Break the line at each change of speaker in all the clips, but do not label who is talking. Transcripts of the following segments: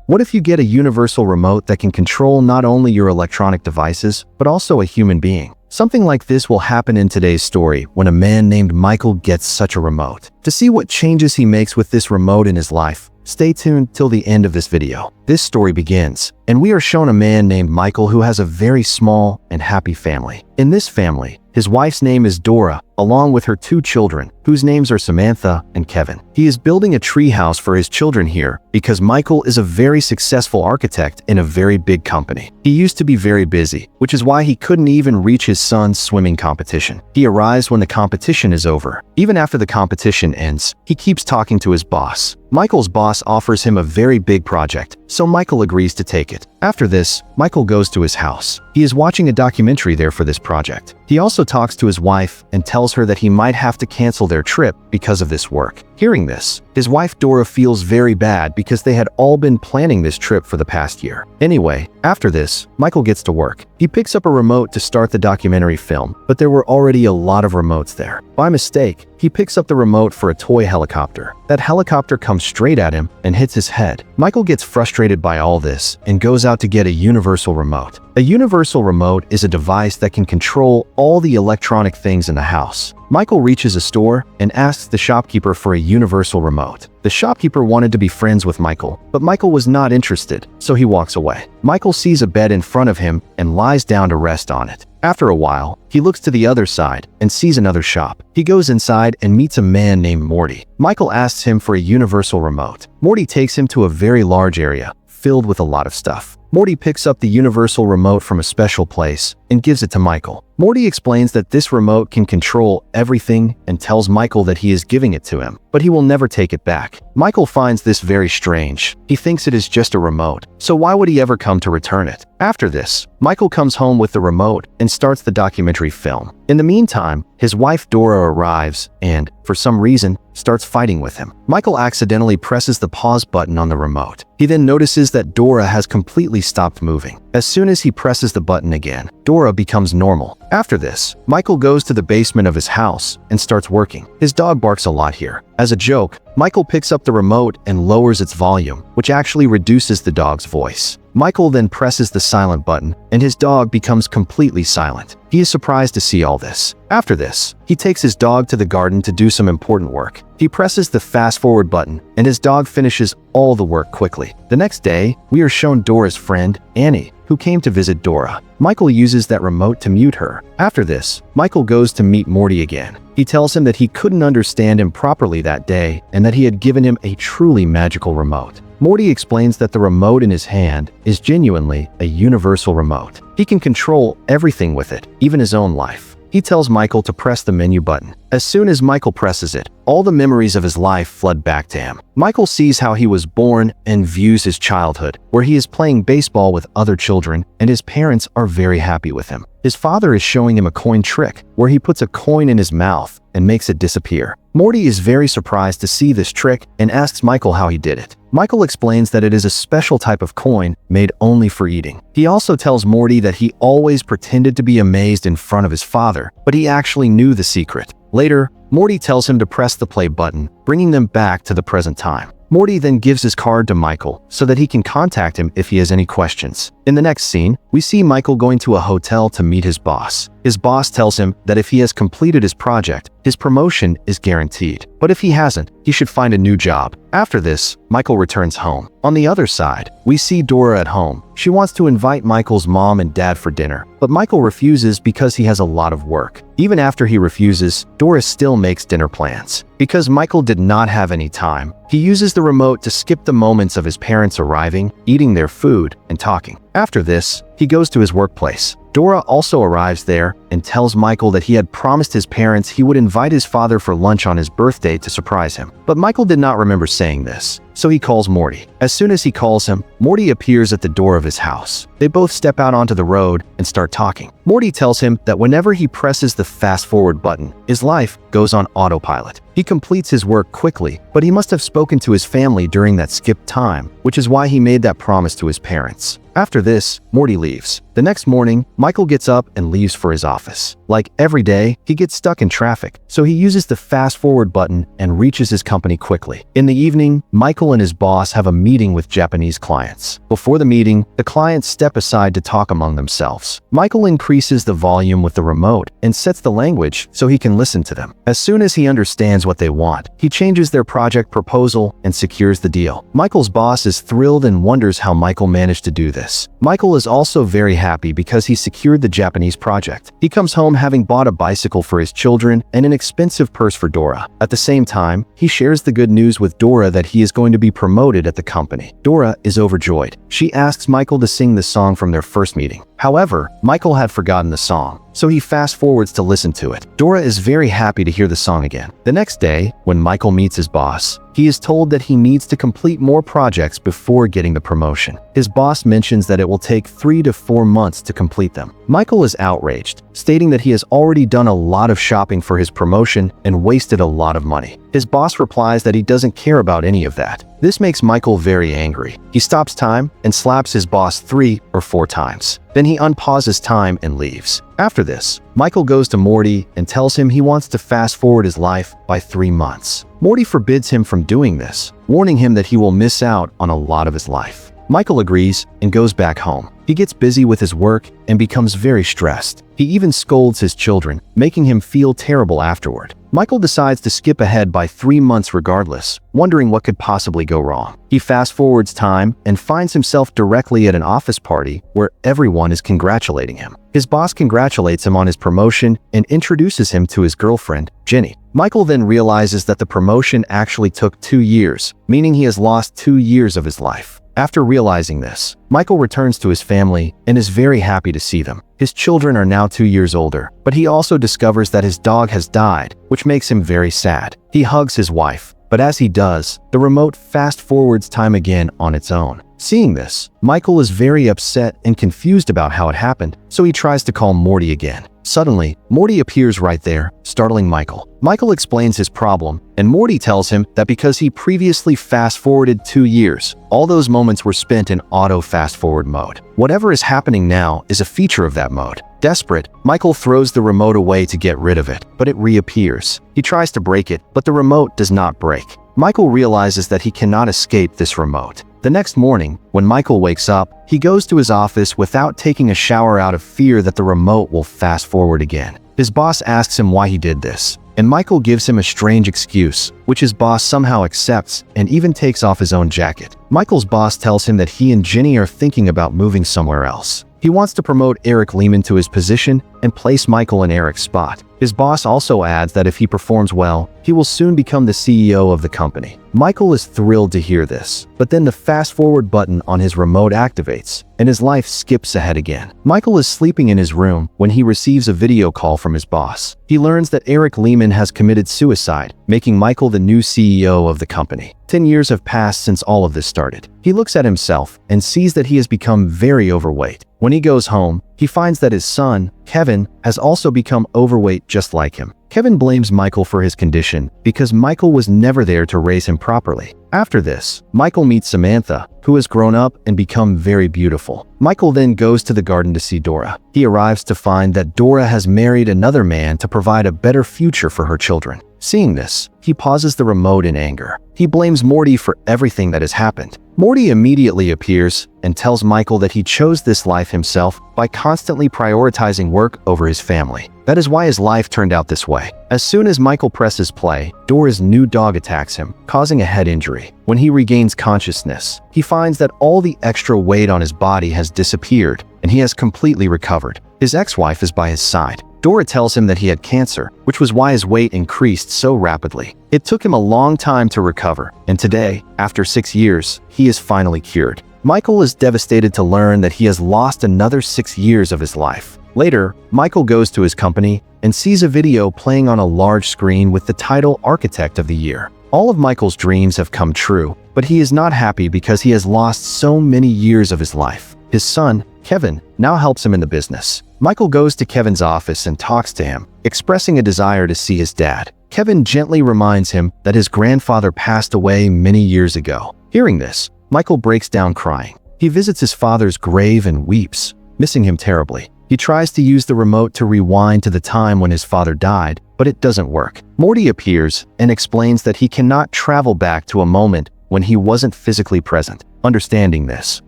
What if you get a universal remote that can control not only your electronic devices, but also a human being? Something like this will happen in today's story when a man named Michael gets such a remote. To see what changes he makes with this remote in his life, stay tuned till the end of this video. This story begins, and we are shown a man named Michael who has a very small and happy family. In this family, his wife's name is Dora, along with her 2 children, whose names are Samantha and Kevin. He is building a treehouse for his children here because Michael is a very successful architect in a very big company. He used to be very busy, which is why he couldn't even reach his son's swimming competition. He arrives when the competition is over. Even after the competition ends, he keeps talking to his boss. Michael's boss offers him a very big project, so Michael agrees to take it. After this, Michael goes to his house. He is watching a documentary there for this project. He also talks to his wife and tells her that he might have to cancel their trip because of this work. Hearing this, his wife Dora feels very bad because they had all been planning this trip for the past year. Anyway, after this, Michael gets to work. He picks up a remote to start the documentary film, but there were already a lot of remotes there. By mistake, he picks up the remote for a toy helicopter. That helicopter comes straight at him and hits his head. Michael gets frustrated by all this and goes out to get a universal remote. A universal remote is a device that can control all the electronic things in the house. Michael reaches a store and asks the shopkeeper for a universal remote. The shopkeeper wanted to be friends with Michael, but Michael was not interested, so he walks away. Michael sees a bed in front of him and lies down to rest on it. After a while, he looks to the other side and sees another shop. He goes inside and meets a man named Morty. Michael asks him for a universal remote. Morty takes him to a very large area, filled with a lot of stuff. Morty picks up the universal remote from a special place and gives it to Michael. Morty explains that this remote can control everything and tells Michael that he is giving it to him, but he will never take it back. Michael finds this very strange. He thinks it is just a remote, so why would he ever come to return it? After this, Michael comes home with the remote and starts the documentary film. In the meantime, his wife Dora arrives and, for some reason, starts fighting with him. Michael accidentally presses the pause button on the remote. He then notices that Dora has completely stopped moving. As soon as he presses the button again, Dora becomes normal. After this, Michael goes to the basement of his house and starts working. His dog barks a lot here. As a joke, Michael picks up the remote and lowers its volume, which actually reduces the dog's voice. Michael then presses the silent button, and his dog becomes completely silent. He is surprised to see all this. After this, he takes his dog to the garden to do some important work. He presses the fast-forward button, and his dog finishes all the work quickly. The next day, we are shown Dora's friend, Annie, who came to visit Dora. Michael uses that remote to mute her. After this, Michael goes to meet Morty again. He tells him that he couldn't understand him properly that day and that he had given him a truly magical remote. Morty explains that the remote in his hand is genuinely a universal remote. He can control everything with it, even his own life. He tells Michael to press the menu button. As soon as Michael presses it, all the memories of his life flood back to him. Michael sees how he was born and views his childhood, where he is playing baseball with other children and his parents are very happy with him. His father is showing him a coin trick, where he puts a coin in his mouth and makes it disappear. Morty is very surprised to see this trick and asks Michael how he did it. Michael explains that it is a special type of coin made only for eating. He also tells Morty that he always pretended to be amazed in front of his father, but he actually knew the secret. Later, Morty tells him to press the play button, bringing them back to the present time. Morty then gives his card to Michael so that he can contact him if he has any questions. In the next scene, we see Michael going to a hotel to meet his boss. His boss tells him that if he has completed his project, his promotion is guaranteed. But if he hasn't, he should find a new job. After this, Michael returns home. On the other side, we see Dora at home. She wants to invite Michael's mom and dad for dinner, but Michael refuses because he has a lot of work. Even after he refuses, Dora still makes dinner plans. Because Michael did not have any time, he uses the remote to skip the moments of his parents arriving, eating their food, and talking. After this, he goes to his workplace. Dora also arrives there and tells Michael that he had promised his parents he would invite his father for lunch on his birthday to surprise him. But Michael did not remember saying this, so he calls Morty. As soon as he calls him, Morty appears at the door of his house. They both step out onto the road and start talking. Morty tells him that whenever he presses the fast-forward button, his life goes on autopilot. He completes his work quickly, but he must have spoken to his family during that skipped time, which is why he made that promise to his parents. After this, Morty leaves. The next morning, Michael gets up and leaves for his office. office. Like every day, he gets stuck in traffic, so he uses the fast-forward button and reaches his company quickly. In the evening, Michael and his boss have a meeting with Japanese clients. Before the meeting, the clients step aside to talk among themselves. Michael increases the volume with the remote and sets the language so he can listen to them. As soon as he understands what they want, he changes their project proposal and secures the deal. Michael's boss is thrilled and wonders how Michael managed to do this. Michael is also very happy because he secured the Japanese project. He comes home having bought a bicycle for his children and an expensive purse for Dora. At the same time, he shares the good news with Dora that he is going to be promoted at the company. Dora is overjoyed. She asks Michael to sing the song from their first meeting. However, Michael had forgotten the song, so he fast-forwards to listen to it. Dora is very happy to hear the song again. The next day, when Michael meets his boss, he is told that he needs to complete more projects before getting the promotion. His boss mentions that it will take 3 to 4 months to complete them. Michael is outraged, stating that he has already done a lot of shopping for his promotion and wasted a lot of money. His boss replies that he doesn't care about any of that. This makes Michael very angry. He stops time and slaps his boss 3 or 4 times. Then he unpauses time and leaves. After this, Michael goes to Morty and tells him he wants to fast forward his life by 3 months. Morty forbids him from doing this, warning him that he will miss out on a lot of his life. Michael agrees and goes back home. He gets busy with his work and becomes very stressed. He even scolds his children, making him feel terrible afterward. Michael decides to skip ahead by 3 months regardless, wondering what could possibly go wrong. He fast-forwards time and finds himself directly at an office party where everyone is congratulating him. His boss congratulates him on his promotion and introduces him to his girlfriend, Jenny. Michael then realizes that the promotion actually took 2 years, meaning he has lost 2 years of his life. After realizing this, Michael returns to his family and is very happy to see them. His children are now 2 years older, but he also discovers that his dog has died, which makes him very sad. He hugs his wife, but as he does, the remote fast-forwards time again on its own. Seeing this, Michael is very upset and confused about how it happened, so he tries to call Morty again. Suddenly, Morty appears right there, startling Michael. Michael explains his problem, and Morty tells him that because he previously fast-forwarded 2 years, all those moments were spent in auto fast-forward mode. Whatever is happening now is a feature of that mode. Desperate, Michael throws the remote away to get rid of it, but it reappears. He tries to break it, but the remote does not break. Michael realizes that he cannot escape this remote. The next morning, when Michael wakes up, he goes to his office without taking a shower out of fear that the remote will fast forward again. His boss asks him why he did this, and Michael gives him a strange excuse, which his boss somehow accepts and even takes off his own jacket. Michael's boss tells him that he and Jenny are thinking about moving somewhere else. He wants to promote Eric Lehman to his position and place Michael in Eric's spot. His boss also adds that if he performs well, he will soon become the CEO of the company. Michael is thrilled to hear this, but then the fast-forward button on his remote activates, and his life skips ahead again. Michael is sleeping in his room when he receives a video call from his boss. He learns that Eric Lehman has committed suicide, making Michael the new CEO of the company. 10 years have passed since all of this started. He looks at himself and sees that he has become very overweight. When he goes home, he finds that his son, Kevin, has also become overweight just like him. Kevin blames Michael for his condition because Michael was never there to raise him properly. After this, Michael meets Samantha, who has grown up and become very beautiful. Michael then goes to the garden to see Dora. He arrives to find that Dora has married another man to provide a better future for her children. Seeing this, he pauses the remote in anger. He blames Morty for everything that has happened. Morty immediately appears and tells Michael that he chose this life himself by constantly prioritizing work over his family. That is why his life turned out this way. As soon as Michael presses play, Dora's new dog attacks him, causing a head injury. When he regains consciousness, he finds that all the extra weight on his body has disappeared and he has completely recovered. His ex-wife is by his side. Dora tells him that he had cancer, which was why his weight increased so rapidly. It took him a long time to recover, and today, after 6 years, he is finally cured. Michael is devastated to learn that he has lost another 6 years of his life. Later, Michael goes to his company and sees a video playing on a large screen with the title Architect of the Year. All of Michael's dreams have come true, but he is not happy because he has lost so many years of his life. His son, Kevin, now helps him in the business. Michael goes to Kevin's office and talks to him, expressing a desire to see his dad. Kevin gently reminds him that his grandfather passed away many years ago. Hearing this, Michael breaks down crying. He visits his father's grave and weeps, missing him terribly. He tries to use the remote to rewind to the time when his father died, but it doesn't work. Morty appears and explains that he cannot travel back to a moment when he wasn't physically present. Understanding this,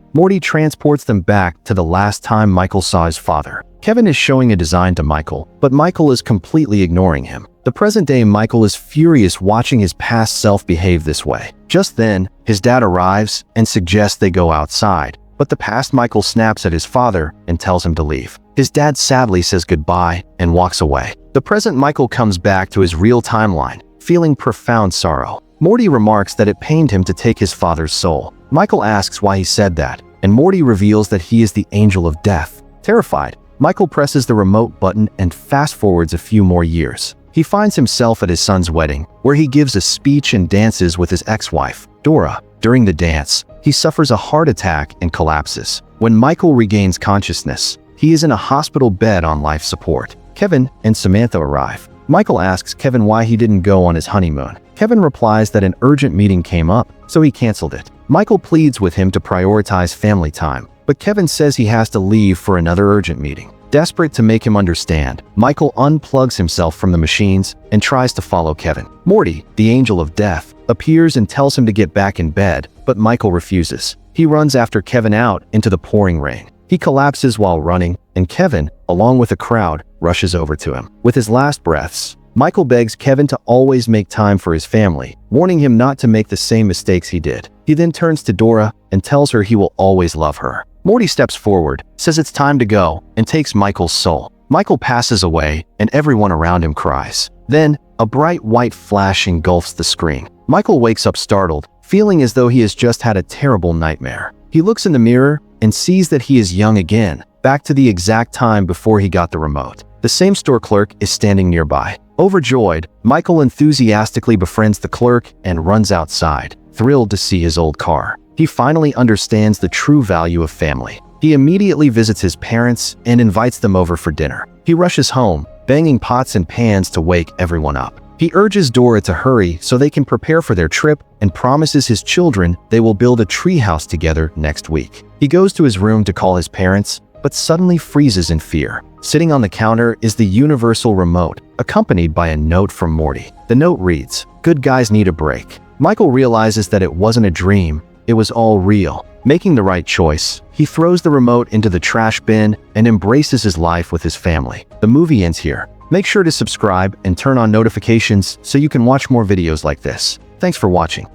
Morty transports them back to the last time Michael saw his father. Kevin is showing a design to Michael, but Michael is completely ignoring him. The present-day Michael is furious watching his past self behave this way. Just then, his dad arrives and suggests they go outside, but the past Michael snaps at his father and tells him to leave. His dad sadly says goodbye and walks away. The present Michael comes back to his real timeline, feeling profound sorrow. Morty remarks that it pained him to take his father's soul. Michael asks why he said that, and Morty reveals that he is the angel of death. Terrified, Michael presses the remote button and fast-forwards a few more years. He finds himself at his son's wedding, where he gives a speech and dances with his ex-wife, Dora. During the dance, he suffers a heart attack and collapses. When Michael regains consciousness, he is in a hospital bed on life support. Kevin and Samantha arrive. Michael asks Kevin why he didn't go on his honeymoon. Kevin replies that an urgent meeting came up, so he canceled it. Michael pleads with him to prioritize family time, but Kevin says he has to leave for another urgent meeting. Desperate to make him understand, Michael unplugs himself from the machines and tries to follow Kevin. Morty, the angel of death, appears and tells him to get back in bed, but Michael refuses. He runs after Kevin out into the pouring rain. He collapses while running, and Kevin, along with a crowd, rushes over to him. With his last breaths, Michael begs Kevin to always make time for his family, warning him not to make the same mistakes he did. He then turns to Dora and tells her he will always love her. Morty steps forward, says it's time to go, and takes Michael's soul. Michael passes away, and everyone around him cries. Then, a bright white flash engulfs the screen. Michael wakes up startled, feeling as though he has just had a terrible nightmare. He looks in the mirror and sees that he is young again, back to the exact time before he got the remote. The same store clerk is standing nearby. Overjoyed, Michael enthusiastically befriends the clerk and runs outside, thrilled to see his old car. He finally understands the true value of family. He immediately visits his parents and invites them over for dinner. He rushes home, banging pots and pans to wake everyone up. He urges Dora to hurry so they can prepare for their trip and promises his children they will build a treehouse together next week. He goes to his room to call his parents, but suddenly freezes in fear. Sitting on the counter is the universal remote, accompanied by a note from Morty. The note reads, "Good guys need a break." Michael realizes that it wasn't a dream, it was all real. Making the right choice, he throws the remote into the trash bin and embraces his life with his family. The movie ends here. Make sure to subscribe and turn on notifications so you can watch more videos like this. Thanks for watching.